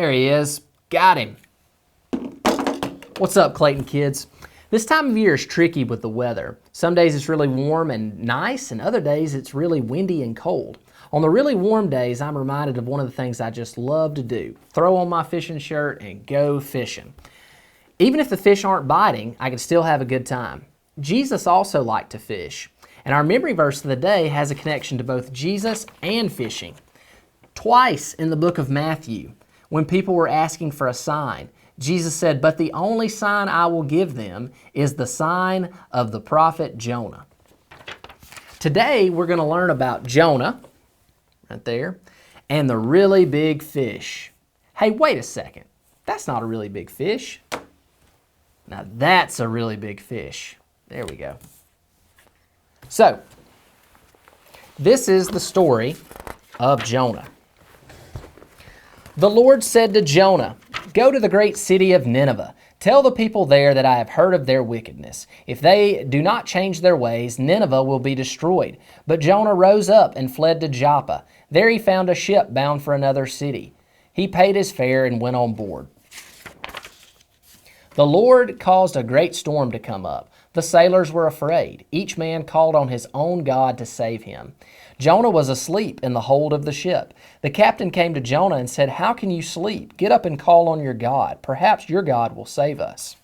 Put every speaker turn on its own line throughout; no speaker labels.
There he is. Got him. What's up, Clayton kids? This time of year is tricky with the weather. Some days it's really warm and nice, and other days it's really windy and cold. On the really warm days, I'm reminded of one of the things I just love to do. Throw on my fishing shirt and go fishing. Even if the fish aren't biting, I can still have a good time. Jesus also liked to fish, and our memory verse of the day has a connection to both Jesus and fishing. Twice in the book of Matthew, when people were asking for a sign, Jesus said, "But the only sign I will give them is the sign of the prophet Jonah." Today, we're going to learn about Jonah, right there, and the really big fish. Hey, wait a second. That's not a really big fish. Now that's a really big fish. There we go. So, this is the story of Jonah. The Lord said to Jonah, "Go to the great city of Nineveh. Tell the people there that I have heard of their wickedness. If they do not change their ways, Nineveh will be destroyed." But Jonah rose up and fled to Joppa. There he found a ship bound for another city. He paid his fare and went on board. The Lord caused a great storm to come up. The sailors were afraid. Each man called on his own God to save him. Jonah was asleep in the hold of the ship. The captain came to Jonah and said, "How can you sleep? Get up and call on your God. Perhaps your God will save us."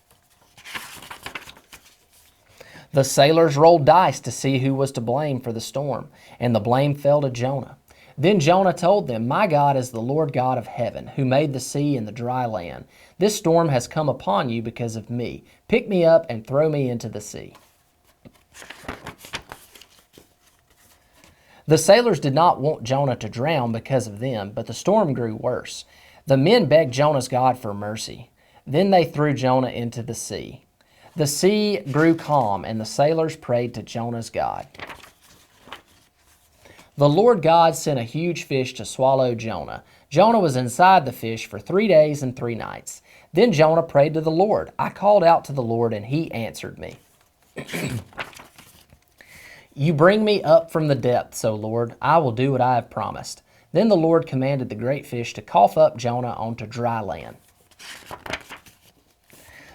The sailors rolled dice to see who was to blame for the storm, and the blame fell to Jonah. Then Jonah told them, "My God is the Lord God of heaven, who made the sea and the dry land. This storm has come upon you because of me. Pick me up and throw me into the sea." The sailors did not want Jonah to drown because of them, but the storm grew worse. The men begged Jonah's God for mercy. Then they threw Jonah into the sea. The sea grew calm, and the sailors prayed to Jonah's God. The Lord God sent a huge fish to swallow Jonah. Jonah was inside the fish for 3 days and 3 nights. Then Jonah prayed to the Lord. "I called out to the Lord, and he answered me. You bring me up from the depths, O Lord. I will do what I have promised." Then the Lord commanded the great fish to cough up Jonah onto dry land.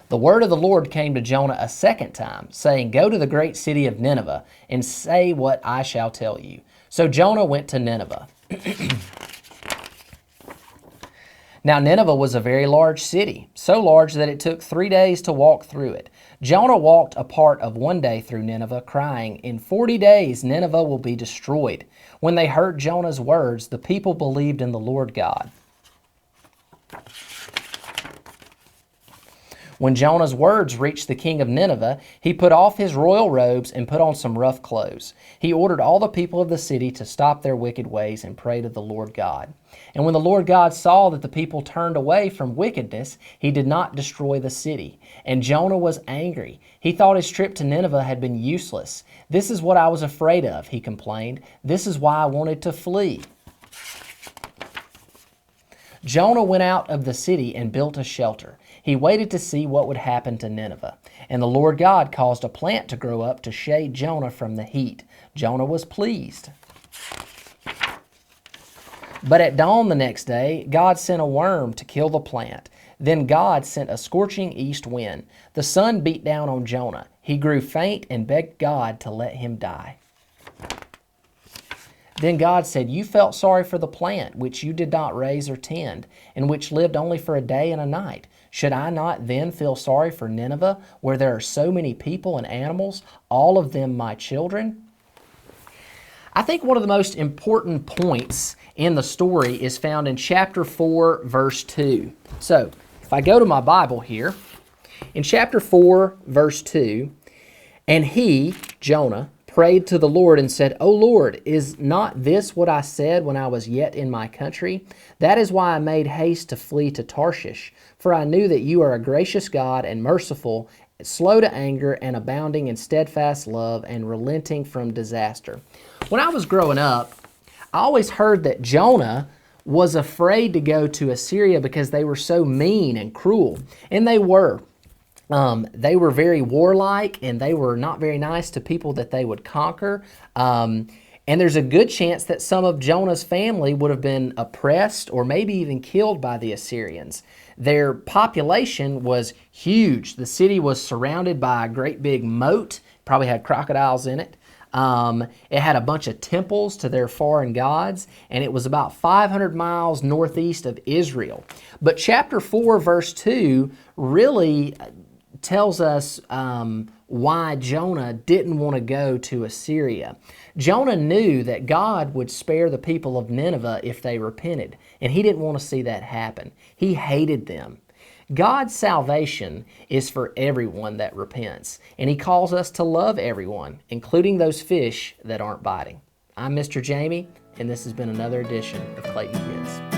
The word of the Lord came to Jonah a second time, saying, "Go to the great city of Nineveh and say what I shall tell you." So Jonah went to Nineveh. Now Nineveh was a very large city, so large that it took 3 days to walk through it. Jonah walked a part of 1 day through Nineveh, crying, "In 40 days Nineveh will be destroyed." When they heard Jonah's words, the people believed in the Lord God. When Jonah's words reached the king of Nineveh, he put off his royal robes and put on some rough clothes. He ordered all the people of the city to stop their wicked ways and pray to the Lord God. And when the Lord God saw that the people turned away from wickedness, he did not destroy the city. And Jonah was angry. He thought his trip to Nineveh had been useless. "This is what I was afraid of," he complained. "This is why I wanted to flee." Jonah went out of the city and built a shelter. He waited to see what would happen to Nineveh. And the Lord God caused a plant to grow up to shade Jonah from the heat. Jonah was pleased. But at dawn the next day, God sent a worm to kill the plant. Then God sent a scorching east wind. The sun beat down on Jonah. He grew faint and begged God to let him die. Then God said, "You felt sorry for the plant, which you did not raise or tend, and which lived only for a day and a night. Should I not then feel sorry for Nineveh, where there are so many people and animals, all of them my children?" I think one of the most important points in the story is found in chapter 4, verse 2. So, if I go to my Bible here, in chapter 4, verse 2, "And he," Jonah, "prayed to the Lord and said, 'O Lord, is not this what I said when I was yet in my country? That is why I made haste to flee to Tarshish, for I knew that you are a gracious God and merciful, slow to anger and abounding in steadfast love and relenting from disaster.'" When I was growing up, I always heard that Jonah was afraid to go to Assyria because they were so mean and cruel, and they were. They were very warlike, and they were not very nice to people that they would conquer. And there's a good chance that some of Jonah's family would have been oppressed or maybe even killed by the Assyrians. Their population was huge. The city was surrounded by a great big moat, probably had crocodiles in it. It had a bunch of temples to their foreign gods, and it was about 500 miles northeast of Israel. But chapter 4, verse 2 really tells us why Jonah didn't want to go to Assyria. Jonah knew that God would spare the people of Nineveh if they repented, and he didn't want to see that happen. He hated them. God's salvation is for everyone that repents, and He calls us to love everyone, including those fish that aren't biting. I'm Mr. Jamey, and this has been another edition of Clayton Kids.